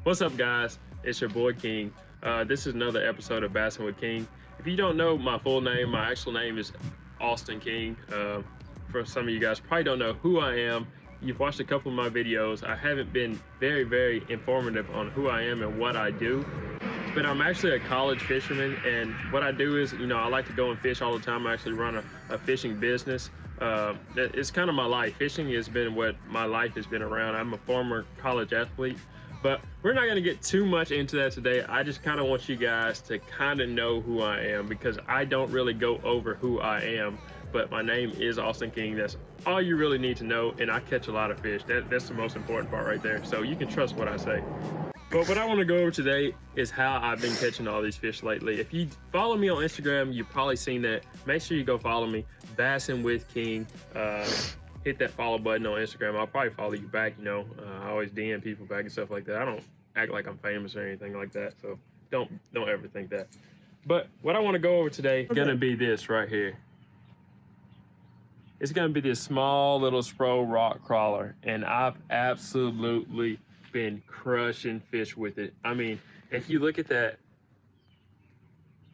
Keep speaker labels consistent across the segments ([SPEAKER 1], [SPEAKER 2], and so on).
[SPEAKER 1] What's up, guys? It's your boy King. This is another episode of Bassing with King. If you don't know my full name, my actual name is Austin King. For some of you guys probably don't know who I am. You've watched a couple of my videos. I haven't been very informative on who I am and what I do, but I'm actually a college fisherman, and what I do is, I like to go and fish all the time. I actually run a fishing business. It's kind of my life. Fishing has been what my life has been around. I'm a former college athlete. But we're not going to get too much into that today. I just kind of want you guys to kind of know who I am, because I don't really go over who I am. But my name is Austin King. That's all you really need to know. And I catch a lot of fish. That's the most important part right there. So you can trust what I say. But what I want to go over today is how I've been catching all these fish lately. If you follow me on Instagram, you've probably seen that. Make sure you go follow me, Bassing with King. Hit that follow button on Instagram. I'll probably follow you back. I always DM people back and stuff like that. I don't act like I'm famous or anything like that, so don't ever think that. But what I want to go over today is gonna be this right here. It's gonna be this small little Spro rock crawler, and I've absolutely been crushing fish with it. I mean, if you look at that,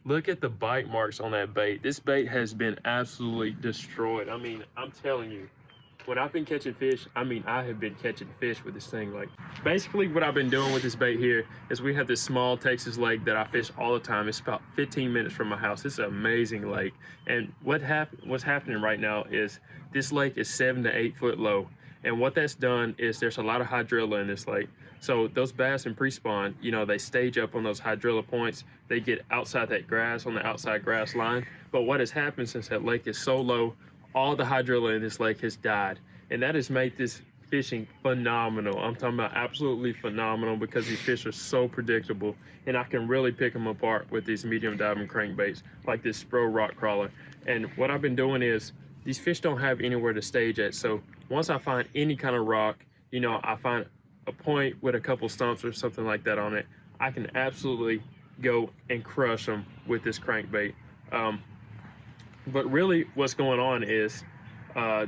[SPEAKER 1] look at the bite marks on that bait. This bait has been absolutely destroyed. I mean, I'm telling you, when I've been catching fish, I have been catching fish with this thing. Like, basically what I've been doing with this bait here is we have this small Texas lake that I fish all the time. It's about 15 minutes from my house. It's an amazing lake. And what's happening right now is this lake is 7 to 8 foot low. And what that's done is there's a lot of hydrilla in this lake. So those bass in pre-spawn, they stage up on those hydrilla points. They get outside that grass, on the outside grass line. But what has happened since that lake is so low, all the hydrilla in this lake has died. And that has made this fishing phenomenal. I'm talking about absolutely phenomenal, because these fish are so predictable, and I can really pick them apart with these medium diving crankbaits like this Spro rock crawler. And what I've been doing is, these fish don't have anywhere to stage at. So once I find any kind of rock, I find a point with a couple stumps or something like that on it, I can absolutely go and crush them with this crankbait. But really what's going on is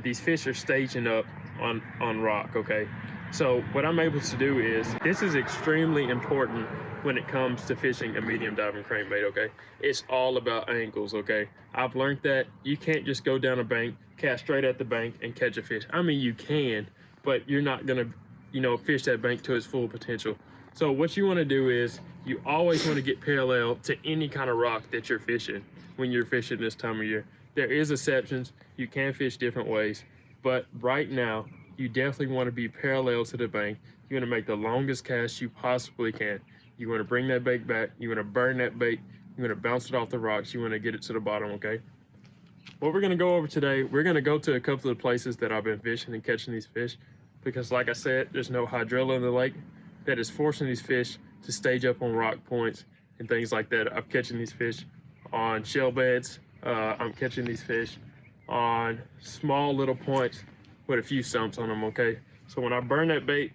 [SPEAKER 1] these fish are staging up on rock, okay? So what I'm able to do is, this is extremely important when it comes to fishing a medium diving crankbait, okay? It's all about angles, okay? I've learned that you can't just go down a bank, cast straight at the bank and catch a fish. I mean, you can, but you're not gonna, fish that bank to its full potential. So what you wanna do is, you always wanna get parallel to any kind of rock that you're fishing when you're fishing this time of year. There is exceptions. You can fish different ways, but right now, you definitely want to be parallel to the bank. You want to make the longest cast you possibly can. You want to bring that bait back. You want to burn that bait. You want to bounce it off the rocks. You want to get it to the bottom, okay? What we're going to go over today, we're going to go to a couple of the places that I've been fishing and catching these fish, because like I said, there's no hydrilla in the lake that is forcing these fish to stage up on rock points and things like that. I'm catching these fish on shell beds. I'm catching these fish on small little points with a few stumps on them, okay? So when I burn that bait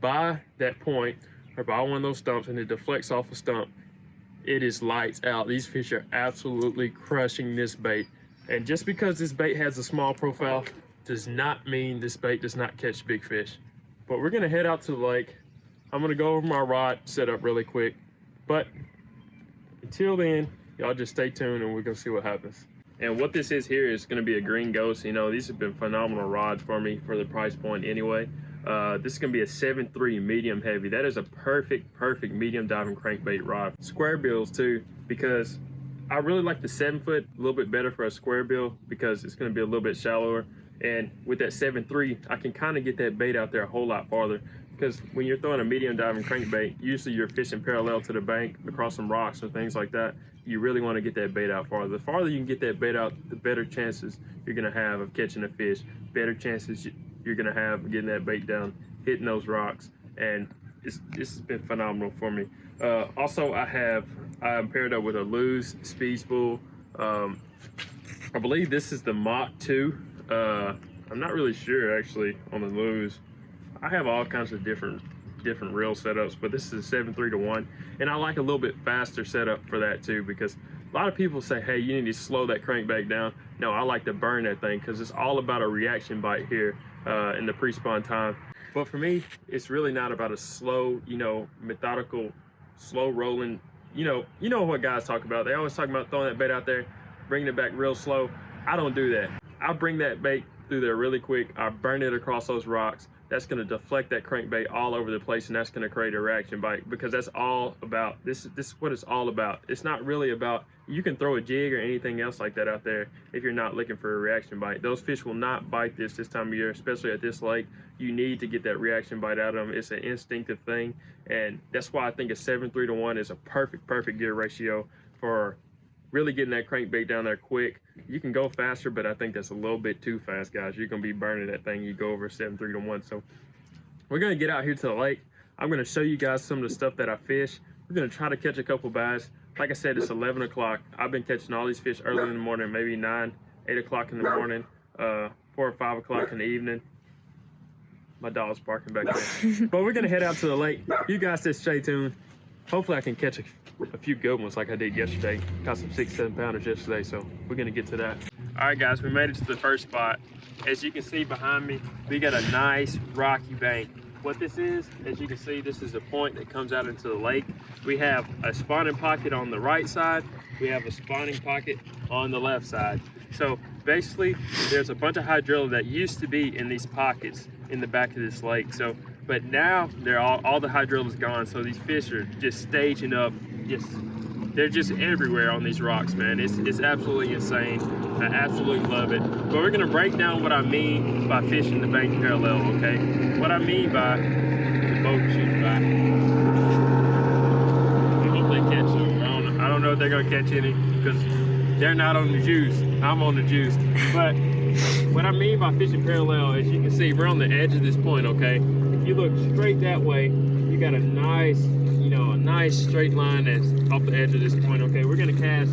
[SPEAKER 1] by that point, or by one of those stumps, and it deflects off a stump, it is lights out. These fish are absolutely crushing this bait. And just because this bait has a small profile does not mean this bait does not catch big fish. But we're gonna head out to the lake. I'm gonna go over my rod setup really quick. But until then, y'all just stay tuned and we're gonna see what happens. And what this is here is gonna be a green ghost. These have been phenomenal rods for me for the price point anyway. This is gonna be a 7.3 medium heavy. That is a perfect medium diving crankbait rod. Square bills too, because I really like the 7 foot a little bit better for a square bill, because it's gonna be a little bit shallower And with that 7.3, I can kind of get that bait out there a whole lot farther, because when you're throwing a medium diving crankbait, usually you're fishing parallel to the bank across some rocks and things like that. You really want to get that bait out farther. The farther you can get that bait out, the better chances you're going to have of catching a fish, better chances you're going to have of getting that bait down, hitting those rocks. And this has been phenomenal for me. Also, I'm paired up with a Lew's speed spool. I believe this is the Mach 2. I'm not really sure actually on the Lew's. I have all kinds of different reel setups, but this is a 7.3-1, and I like a little bit faster setup for that too, because a lot of people say, hey, you need to slow that crankbait down. No, I like to burn that thing, because it's all about a reaction bite here in the pre-spawn time. But for me, it's really not about a slow, methodical, slow rolling. You know what guys talk about. They always talk about throwing that bait out there, bringing it back real slow. I don't do that. I bring that bait through there really quick. I burn it across those rocks. That's going to deflect that crankbait all over the place, and that's going to create a reaction bite, because that's all about, this is what it's all about. It's not really about, you can throw a jig or anything else like that out there if you're not looking for a reaction bite. Those fish will not bite this time of year, especially at this lake. You need to get that reaction bite out of them. It's an instinctive thing, and that's why I think a 7.3-1 is a perfect gear ratio for really getting that crankbait down there quick. You can go faster, but I think that's a little bit too fast, guys. You're gonna be burning that thing. You go over 7.3-1. So we're gonna get out here to the lake. I'm gonna show you guys some of the stuff that I fish. We're gonna try to catch a couple bass. Like I said, it's 11 o'clock. I've been catching all these fish early in the morning, maybe 9, 8 o'clock in the morning, 4 or 5 o'clock in the evening. My dog's barking back there. But we're gonna head out to the lake. You guys just stay tuned. Hopefully I can catch a few good ones like I did yesterday. Caught some 6-7 pounders yesterday, so we're gonna get to that. All right, guys, we made it to the first spot. As you can see behind me, we got a nice rocky bank. What this is, as you can see, this is a point that comes out into the lake. We have a spawning pocket on the right side. We have a spawning pocket on the left side. So basically, there's a bunch of hydrilla that used to be in these pockets in the back of this lake. But now they're all the hydrilla is gone. So these fish are just staging up. They're just everywhere on these rocks, man. It's absolutely insane. I absolutely love it. But we're gonna break down what I mean by fishing the bank parallel, okay? What I mean by the boat shoots by. I hope they catch them. I don't know if they're gonna catch any, because they're not on the juice. I'm on the juice. But what I mean by fishing parallel, as you can see, we're on the edge of this point, okay? If you look straight that way, you got a nice straight line that's off the edge of this point, okay? We're gonna cast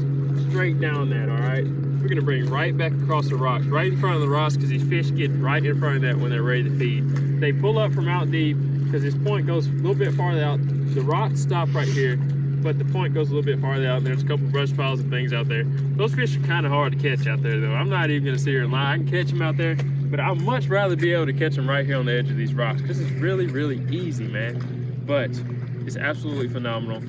[SPEAKER 1] straight down that, all right? We're gonna bring right back across the rocks, right in front of the rocks, because these fish get right in front of that when they're ready to feed. They pull up from out deep, because this point goes a little bit farther out. The rocks stop right here, but the point goes a little bit farther out, and there's a couple brush piles and things out there. Those fish are kind of hard to catch out there, though. I'm not even gonna sit here and lie. I can catch them out there, but I'd much rather be able to catch them right here on the edge of these rocks, because it's really, really easy, man. But it's absolutely phenomenal.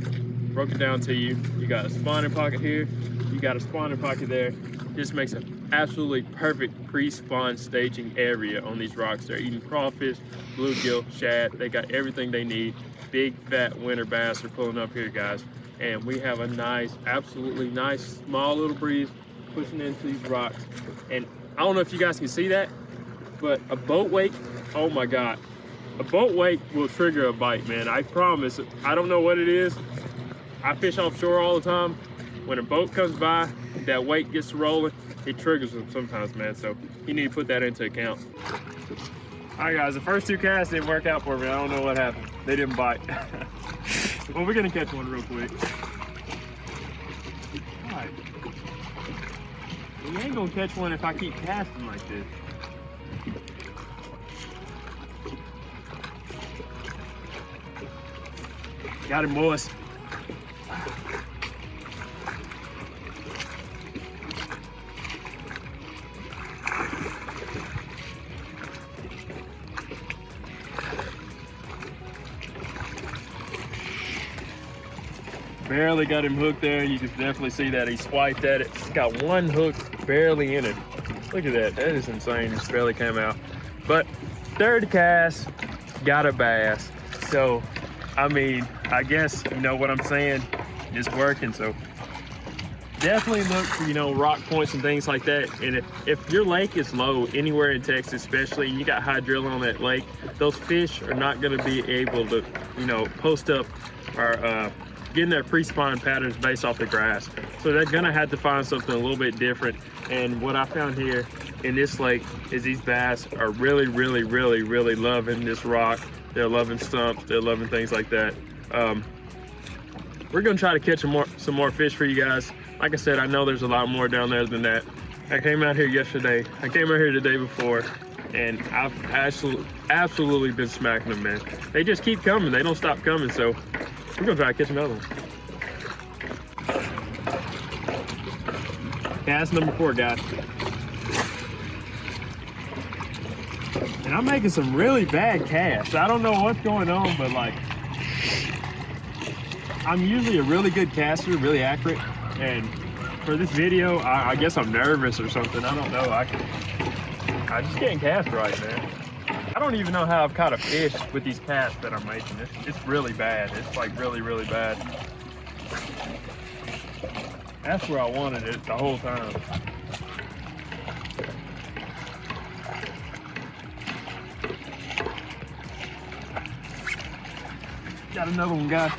[SPEAKER 1] Broke it down to you. You got a spawning pocket here. You got a spawning pocket there. This makes an absolutely perfect pre-spawn staging area on these rocks. They're eating crawfish, bluegill, shad. They got everything they need. Big, fat winter bass are pulling up here, guys. And we have a nice, absolutely nice, small little breeze pushing into these rocks. And I don't know if you guys can see that, but a boat wake, oh my God. A boat wake will trigger a bite, man. I promise. I don't know what it is. I fish offshore all the time. When a boat comes by, that wake gets rolling, it triggers them sometimes, man. So you need to put that into account. All right, guys, the first 2 casts didn't work out for me. I don't know what happened. They didn't bite. Well, we're gonna catch one real quick. All right. You ain't gonna catch one if I keep casting like this. Got him, boys. Barely got him hooked there. You can definitely see that he swiped at it. He's got one hook barely in it. Look at that. That is insane. Just barely came out. But third cast, got a bass. So, I mean, I guess you know what I'm saying. It's working. So definitely look for, you know, rock points and things like that. And if your lake is low anywhere in Texas, especially, and you got high drilling on that lake, those fish are not going to be able to, you know, post up or getting their pre-spawn patterns based off the grass. So they're going to have to find something a little bit different. And what I found here in this lake is these bass are really loving this rock. They're loving stumps. They're loving things like that. We're gonna try to catch some more fish for you guys. Like I said, I know there's a lot more down there than that. I came out here yesterday. I came out here the day before, and I've absolutely been smacking them, man. They just keep coming. They don't stop coming. So we're gonna try to catch another one. Cast number 4, guys. And I'm making some really bad casts. I don't know what's going on, but like, I'm usually a really good caster, really accurate. And for this video, I guess I'm nervous or something. I don't know. I just can't cast right, man. I don't even know how I've caught a fish with these casts that I'm making. It's really bad. It's like really bad. That's where I wanted it the whole time. Got another one, guys.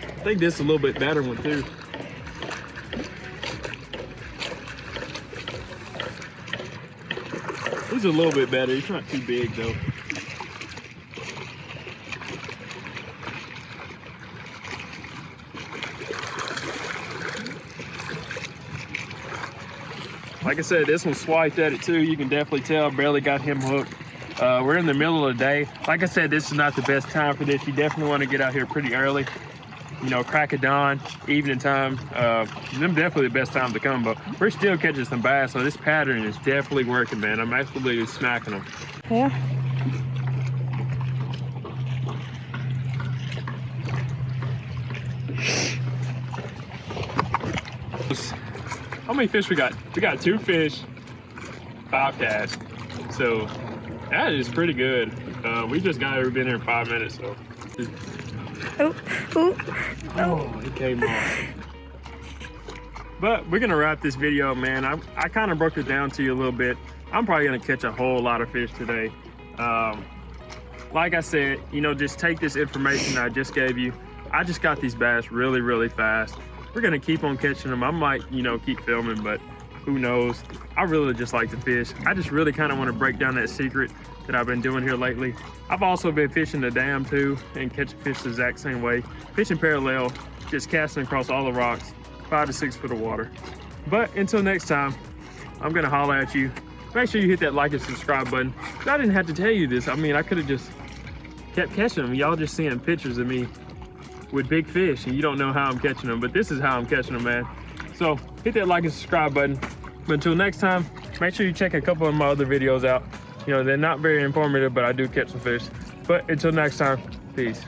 [SPEAKER 1] I think this is a little bit better one too. He's a little bit better. He's not too big though. Like I said, this one swiped at it too. You can definitely tell, barely got him hooked. We're in the middle of the day. Like I said, this is not the best time for this. You definitely want to get out here pretty early. You know, crack of dawn, evening time. Them definitely the best time to come, but we're still catching some bass, so this pattern is definitely working, man. I'm absolutely smacking them.
[SPEAKER 2] Yeah.
[SPEAKER 1] How many fish we got? We got 2 fish, 5 casts. So that is pretty good. We just got here, been here 5 minutes, so. Oh, it came off. But we're gonna wrap this video, man. I kind of broke it down to you a little bit. I'm probably gonna catch a whole lot of fish today. Like I said, you know, just take this information I just gave you. I just got these bass really fast. We're gonna keep on catching them. I might, you know, keep filming, but who knows? I really just like to fish. I just really kind of want to break down that secret that I've been doing here lately. I've also been fishing the dam too and catching fish the exact same way. Fishing parallel, just casting across all the rocks, 5 to 6 foot of water. But until next time, I'm gonna holler at you. Make sure you hit that like and subscribe button. I didn't have to tell you this. I mean, I could have just kept catching them. Y'all just seeing pictures of me with big fish and you don't know how I'm catching them, but this is how I'm catching them, man. So hit that like and subscribe button. But until next time, make sure you check a couple of my other videos out. You know, they're not very informative, but I do catch some fish. But until next time, peace.